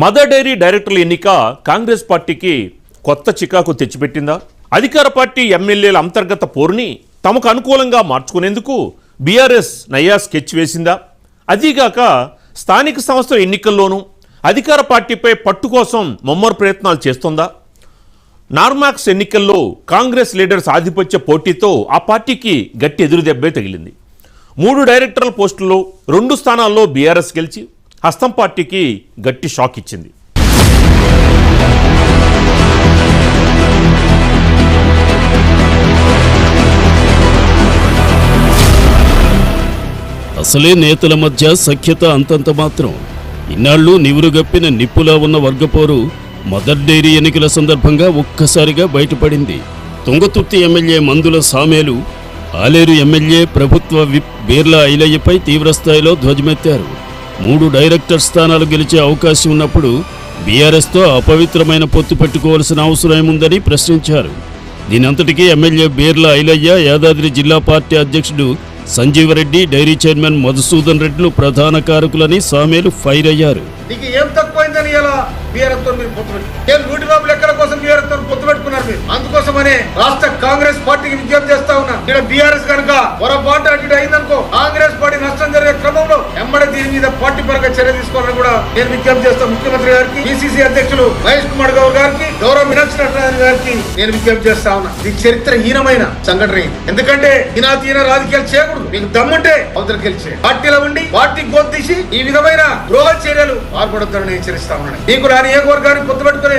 Mother dairy డైరెక్టర్ల ఎన్నిక కాంగ్రెస్ పార్టీకి కొత్త చికాకు తెచ్చిపెట్టిందా? అధికార పార్టీ ఎమ్మెల్యేల అంతర్గత పోరుని తమకు అనుకూలంగా మార్చుకునేందుకు బీఆర్ఎస్ నయా స్కెచ్ వేసిందా? అదీగాక స్థానిక సంస్థల ఎన్నికల్లోనూ అధికార పార్టీపై పట్టు కోసం ముమ్మర ప్రయత్నాలు చేస్తోందా? నార్మాక్స్ ఎన్నికల్లో కాంగ్రెస్ లీడర్స్ ఆధిపత్య పోటీతో ఆ పార్టీకి గట్టి ఎదురుదెబ్బే తగిలింది. 3 డైరెక్టర్ల పోస్టుల్లో 2 స్థానాల్లో బీఆర్ఎస్ గెలిచి హస్తం పార్టీకి గట్టి షాక్ ఇచ్చింది. అసలే నేతల మధ్య సఖ్యత అంతంత మాత్రం. ఇన్నాళ్లు నివురుగప్పిన నిప్పులా ఉన్న వర్గపోరు మదర్ డైరీ ఎన్నికల సందర్భంగా ఒక్కసారిగా బయటపడింది. తుంగతుర్తి ఎమ్మెల్యే మందుల సామేలు, ఆలేరు ఎమ్మెల్యే ప్రభుత్వ విప్ బీర్లా ఐలయ్యపై తీవ్రస్థాయిలో ధ్వజమెత్తారు. 3 డైరెక్టర్ స్థానాలు గెలిచే అవకాశం ఉన్నప్పుడు బీఆర్ఎస్తో అపవిత్రమైన పొత్తు పెట్టుకోవాల్సిన అవసరం ఏముందని ప్రశ్నించారు. దీనంతటికీ ఎమ్మెల్యే బీర్లా ఐలయ్య, యాదాద్రి జిల్లా పార్టీ అధ్యక్షుడు సంజీవరెడ్డి, డైరీ చైర్మన్ మధుసూదన్ రెడ్డిలు ప్రధాన కారకులని సామేలు ఫైర్ అయ్యారు. అందుకోసమనే రాష్ట్ర కాంగ్రెస్ పార్టీకి విజ్ఞప్తి చేస్తా ఉన్నా. ఇక్కడ బీఆర్ఎస్ కనుక పొరపాటు అటు అయిందనుకో కాంగ్రెస్ పార్టీ నష్టం జరిగే క్రమంలో ఎమ్మడే దీని మీద పార్టీ పరంగా చర్య తీసుకోవాలని కూడా నేను విజ్ఞప్తి చేస్తాను. ముఖ్యమంత్రి గారికి, పిసిసి అధ్యక్షులు మహేష్ కుమార్ గౌడ్ గారికి, గౌరవ మీనాక్షి నటరాజన్ గారికి నేను విజ్ఞప్తి చేస్తా ఉన్నా. ఇది చరిత్రహీనమైన సంఘటన. ఎందుకంటే ఈనాతీన రాజకీయాలు చేయకూడదు. మీకు దమ్ముంటే అవతలకి గెలిచే పార్టీలో ఉండి పార్టీ గొంతీసి ఈ విధమైన ద్రోహ చర్యలు పాల్పడొద్దని నేను హెచ్చరిస్తా ఉన్నాను. మీకు నా నియోజకవర్గాన్ని పొత్తు పెట్టుకునే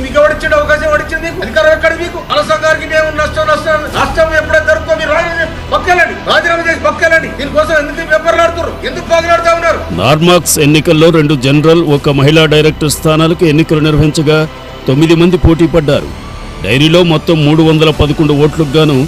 మీకు ఎవరిచ్చిన అవకాశం ఎవరిచ్చింది? అధికారం ఎక్కడ మీకు? అనసంగారికి మేము నష్టం ఎప్పుడైతే జరుగుతుందో మీరు పక్కెళ్ళండి, రాజీనామా చేసి పక్కెళ్ళండి. దీనికోసం ఎందుకు వెప్పర్లాడుతున్నారు? ఎందుకు పాకులాడుతూ ఉన్నారు? నార్మాక్స్ ఎన్నికల్లో 2 జనరల్, 1 మహిళా డైరెక్టర్ స్థానాలకు ఎన్నికలు నిర్వహించగా 9 మంది పోటీ పడ్డారు. డైరీలో మొత్తం 311 ఓట్లకు గాను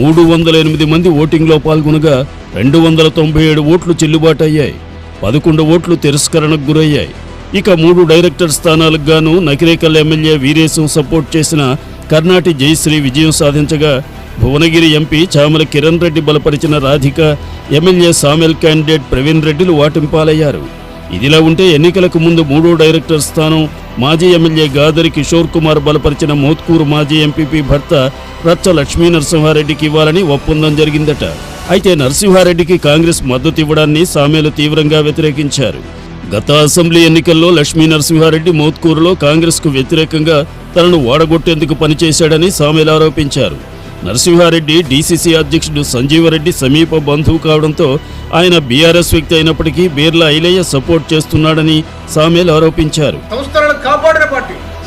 308 మంది ఓటింగ్లో పాల్గొనగా 297 ఓట్లు చెల్లుబాటు అయ్యాయి. 11 ఓట్లు తిరస్కరణకు గురయ్యాయి. ఇక 3 డైరెక్టర్ స్థానాలకు గాను నకిరేకల్ ఎమ్మెల్యే వీరేశం సపోర్ట్ చేసిన కర్ణాటి జయశ్రీ విజయం సాధించగా, భువనగిరి ఎంపీ చామల కిరణ్ రెడ్డి బలపరిచిన రాధిక, ఎమ్మెల్యే సామెల్ క్యాండిడేట్ ప్రవీణ్ రెడ్డిలు వాటింపాలయ్యారు. ఇదిలా ఉంటే ఎన్నికలకు ముందు 3వ డైరెక్టర్ స్థానం మాజీ ఎమ్మెల్యే గాదరి కిషోర్ కుమార్ బలపరిచిన మోత్కూరు మాజీ ఎంపీపీ భర్త రచ్చ లక్ష్మీ నరసింహారెడ్డికి ఇవ్వాలని ఒప్పందం జరిగిందట. అయితే నరసింహారెడ్డికి కాంగ్రెస్ మద్దతు ఇవ్వడాన్ని సామేలు తీవ్రంగా వ్యతిరేకించారు. గత అసెంబ్లీ ఎన్నికల్లో లక్ష్మీ నరసింహారెడ్డి మోత్కూరులో కాంగ్రెస్కు వ్యతిరేకంగా తనను ఓడగొట్టేందుకు పనిచేశాడని సామేలు ఆరోపించారు. నరసింహారెడ్డి డీసీసీ అధ్యక్షుడు సంజీవరెడ్డి సమీప బంధువు కావడంతో ఆయన బీఆర్ఎస్ వ్యక్తి అయినప్పటికీ బీర్లా ఐలయ్య సపోర్ట్ చేస్తున్నాడని సామేలు ఆరోపించారు.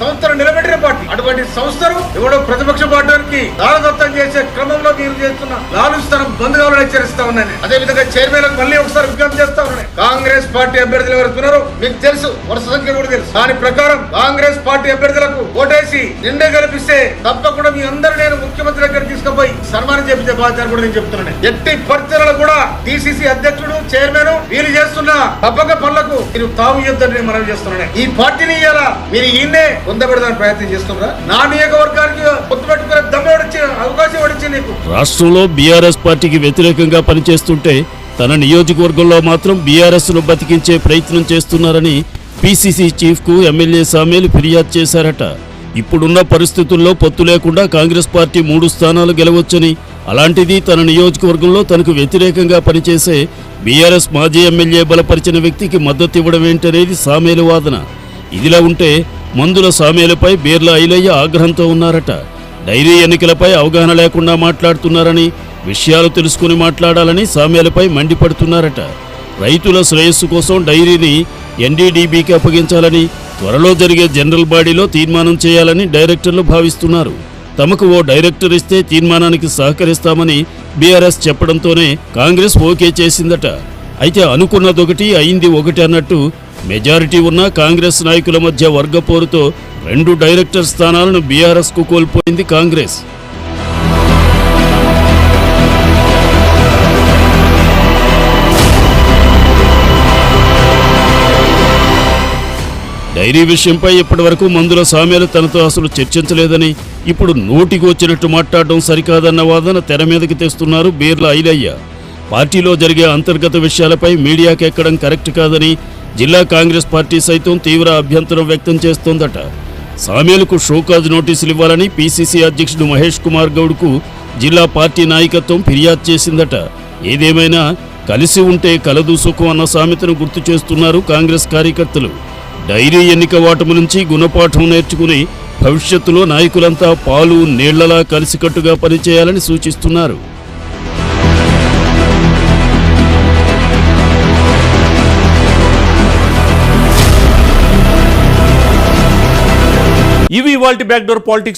సంస్థను నిలబెట్టిన పార్టీ, అటువంటి సంస్థను ఎవడో ప్రతిపక్ష పార్టీకి దానదత్తం చేసే క్రమంలో మీరు చేస్తున్న లాలుస్తనం బంద్ కావాలని హెచ్చరిస్తా ఉన్నాను. అదే విధంగా చైర్మన్ మళ్ళీ ఒకసారి విజ్ఞప్తి చేస్తా ఉన్నాను. కాంగ్రెస్ పార్టీ అభ్యర్థులు ఎవరున్నారో మీకు తెలుసు, వరుస సంఖ్య కూడా తెలుసు. దాని ప్రకారం కాంగ్రెస్ పార్టీ అభ్యర్థులకు ఓటేసి నిండే గెలిపిస్తే తప్పకుండా మీ అందరూ నేను ముఖ్యమంత్రి దగ్గర తీసుకుపోయి సన్మానం చేపించే బాధ్యత కూడా నేను చెప్తున్నాను. ఎట్టి పరిస్థితుల్లో కూడా డిసిసి అధ్యక్షుడు, చైర్మన్ వీళ్ళు చేస్తున్న తప్పక పనులకు మీరు తావు ఇవ్వద్దని మనం చేస్తున్నాను. ఈ పార్టీని ఇయ్యాలా మీరు ఈయన్నే పొందబెడదాని ప్రయత్నం చేస్తున్నారా? నా నియోజకవర్గానికి పొత్తు పెట్టుకునే అవకాశం వచ్చింది నీకు. రాష్ట్రంలో బీఆర్ఎస్ పార్టీకి వ్యతిరేకంగా పనిచేస్తుంటే తన నియోజకవర్గంలో మాత్రం బీఆర్ఎస్ ను బతికించే ప్రయత్నం చేస్తున్నారని పిసిసి చీఫ్ కు ఎమ్మెల్యే సామేలు ఫిర్యాదు చేశారట. ఇప్పుడున్న పరిస్థితుల్లో పొత్తు లేకుండా కాంగ్రెస్ పార్టీ 3 స్థానాలు గెలవొచ్చని, అలాంటిది తన నియోజకవర్గంలో తనకు వ్యతిరేకంగా పనిచేసే బీఆర్ఎస్ మాజీ ఎమ్మెల్యే బలపరిచిన వ్యక్తికి మద్దతు ఇవ్వడం ఏంటనేది సామేలు వాదన. ఇదిలా ఉంటే మందుల సామేలపై బీర్లా ఐలయ్య ఆగ్రహంతో ఉన్నారట. డైరీ ఎన్నికలపై అవగాహన లేకుండా మాట్లాడుతున్నారని, విషయాలు తెలుసుకుని మాట్లాడాలని సామేలపై మండిపడుతున్నారట. రైతుల శ్రేయస్సు కోసం డైరీని ఎన్డీడీబీకి అప్పగించాలని, త్వరలో జరిగే జనరల్ బాడీలో తీర్మానం చేయాలని డైరెక్టర్లు భావిస్తున్నారు. తమకు ఓ డైరెక్టర్ ఇస్తే తీర్మానానికి సహకరిస్తామని బీఆర్ఎస్ చెప్పడంతోనే కాంగ్రెస్ ఓకే చేసిందట. అయితే అనుకున్నదొకటి అయింది ఒకటి అన్నట్టు మెజారిటీ ఉన్న కాంగ్రెస్ నాయకుల మధ్య వర్గపోరుతో 2 డైరెక్టర్ స్థానాలను బీఆర్ఎస్కు కోల్పోయింది కాంగ్రెస్. డైరీ విషయంపై ఇప్పటివరకు మందుల సామేలు తనతో అసలు చర్చించలేదని, ఇప్పుడు నోటికి వచ్చినట్టు మాట్లాడడం సరికాదన్న వాదన తెర మీదకి తెస్తున్నారు బీర్లా ఐలయ్య. పార్టీలో జరిగే అంతర్గత విషయాలపై మీడియాకి ఎక్కడం కరెక్ట్ కాదని, జిల్లా కాంగ్రెస్ పార్టీ సైతం తీవ్ర అభ్యంతరం వ్యక్తం చేస్తోందట. సామేలకు షోకాజ్ నోటీసులు ఇవ్వాలని పీసీసీ అధ్యక్షుడు మహేష్ కుమార్ గౌడ్కు జిల్లా పార్టీ నాయకత్వం ఫిర్యాదు చేసిందట. ఏదేమైనా కలిసి ఉంటే కలదు సుఖం అన్న సామెతను గుర్తు చేస్తున్నారు కాంగ్రెస్ కార్యకర్తలు. డైరీ ఎన్నిక ఓటమి నుంచి గుణపాఠం నేర్చుకుని భవిష్యత్తులో నాయకులంతా పాలు నీళ్లలా కలిసికట్టుగా పనిచేయాలని సూచిస్తున్నారు. ఇవి ఇవాల్టి బ్యాక్డోర్ పాలిటిక్స్.